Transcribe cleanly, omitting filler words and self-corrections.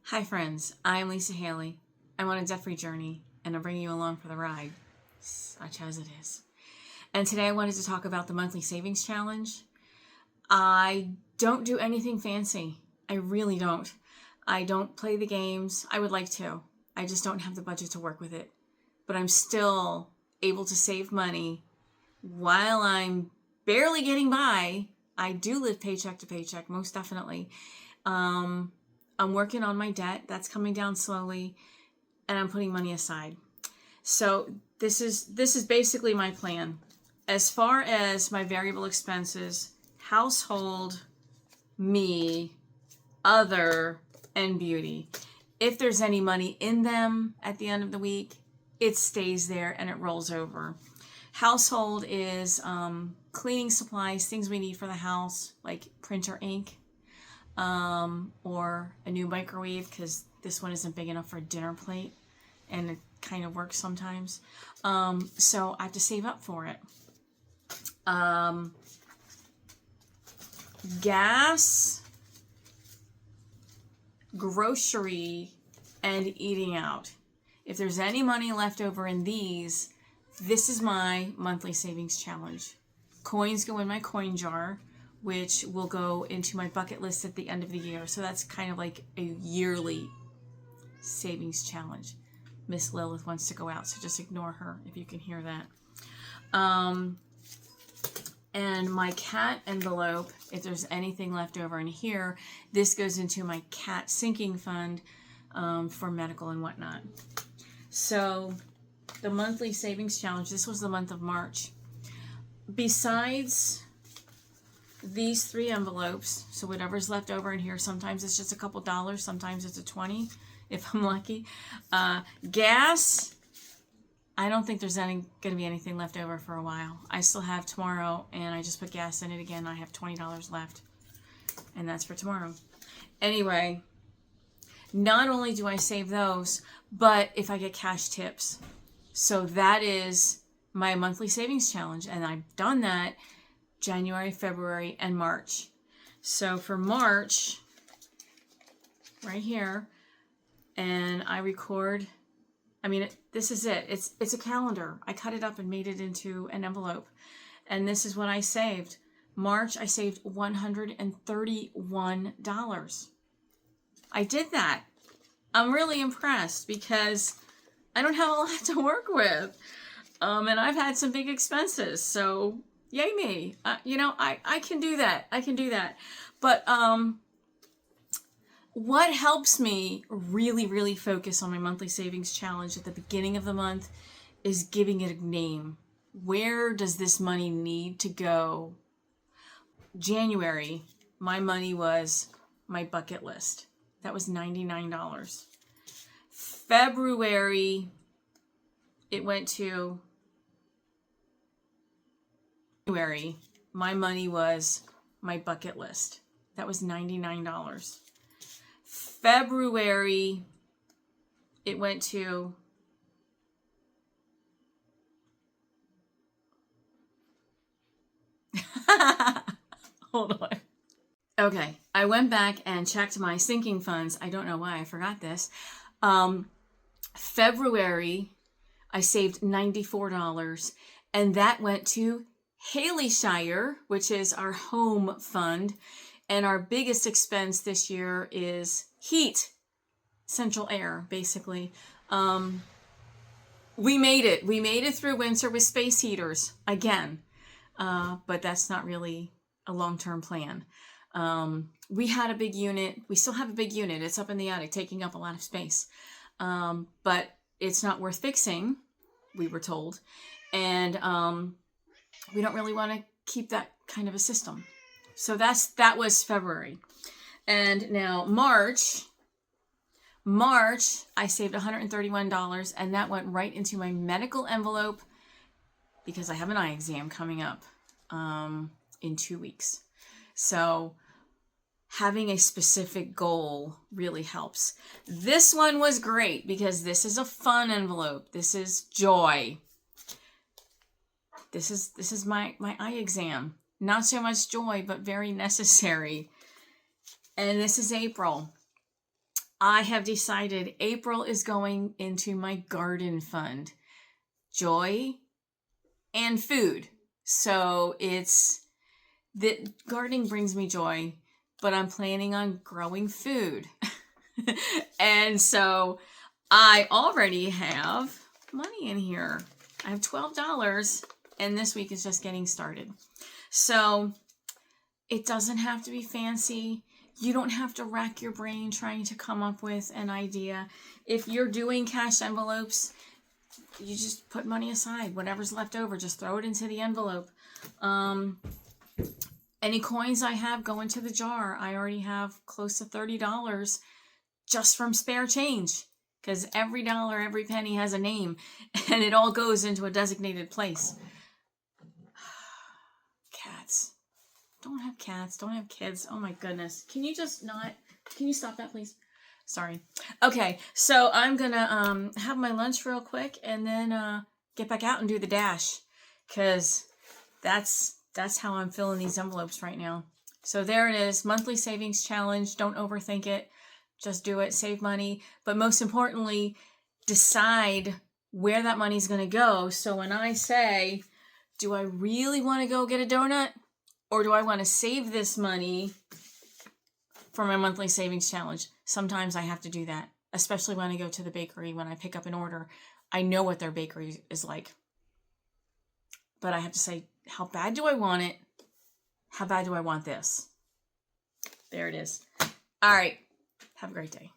Hi friends, I'm Lisa Haley. I'm on a debt-free journey and I'm bringing you along for the ride, such as it is. And today I wanted to talk about the monthly savings challenge. I don't do anything fancy. I really don't. I don't play the games. I would like to. I just don't have the budget to work with it. But I'm still able to save money while I'm barely getting by. I do live paycheck to paycheck, most definitely. I'm working on my debt. That's coming down slowly, and I'm putting money aside. So this is basically my plan. As far as my variable expenses, household, me, other, and beauty. If there's any money in them at the end of the week, it stays there and it rolls over. Household is cleaning supplies, things we need for the house, like printer ink, or a new microwave because this one isn't big enough for a dinner plate and it kind of works sometimes. So I have to save up for it. Gas, grocery, and eating out. If there's any money left over in these, this is my monthly savings challenge. Coins go in my coin jar, which will go into my bucket list at the end of the year. So that's kind of like a yearly savings challenge. Miss Lilith wants to go out, so just ignore her if you can hear that. And my cat envelope, if there's anything left over in here, this goes into my cat sinking fund for medical and whatnot. So the monthly savings challenge, this was the month of March. Besides these 3 envelopes, so whatever's left over in here, sometimes it's just a couple dollars, sometimes it's a 20 if I'm lucky. Gas, I don't think there's going to be anything left over for a while. I still have tomorrow, and I just put gas in it again. I have $20 left, and that's for tomorrow. Anyway, not only do I save those, but if I get cash tips. So that is my monthly savings challenge, and I've done that January, February, and March. So for March, right here, and I record, this is it. It's a calendar. I cut it up and made it into an envelope. And this is what I saved. March, I saved $131. I did that. I'm really impressed because I don't have a lot to work with. And I've had some big expenses. So yay me. I can do that. I can do that. But what helps me really, really focus on my monthly savings challenge at the beginning of the month is giving it a name. Where does this money need to go? January, my money was my bucket list. That was $99. February, it went to January, my money was my bucket list. That was $99. February, it went to hold on. Okay, I went back and checked my sinking funds. I don't know why I forgot this. February, I saved $94, and that went to Haleyshire, which is our home fund. And our biggest expense this year is heat, central air, basically. We made it. We made it through winter with space heaters again, but that's not really a long-term plan. We had a big unit. We still have a big unit. It's up in the attic, taking up a lot of space. But it's not worth fixing, we were told. And we don't really want to keep that kind of a system. So that was February. And now March, I saved $131, and that went right into my medical envelope because I have an eye exam coming up in 2 weeks. So having a specific goal really helps. This one was great because this is a fun envelope. This is joy. This is my eye exam. Not so much joy, but very necessary. And this is April. I have decided April is going into my garden fund. Joy and food. So the gardening brings me joy, but I'm planning on growing food. And so I already have money in here. I have $12 and this week is just getting started. So it doesn't have to be fancy. You don't have to rack your brain trying to come up with an idea. If you're doing cash envelopes, you just put money aside. Whatever's left over, just throw it into the envelope. Any coins I have go into the jar. I already have close to $30 just from spare change, because every dollar, every penny has a name, and it all goes into a designated place. Cats. Don't have cats. Don't have kids. Oh my goodness. Can you stop that, please? Sorry. Okay, so I'm gonna have my lunch real quick and then get back out and do the dash, because that's how I'm filling these envelopes right now. So there it is, monthly savings challenge. Don't overthink it. Just do it, save money, but most importantly, decide where that money's going to go. So when I say, do I really want to go get a donut, or do I want to save this money for my monthly savings challenge? Sometimes I have to do that, especially when I go to the bakery. When I pick up an order, I know what their bakery is like. But I have to say, how bad do I want it? How bad do I want this? There it is. All right. Have a great day.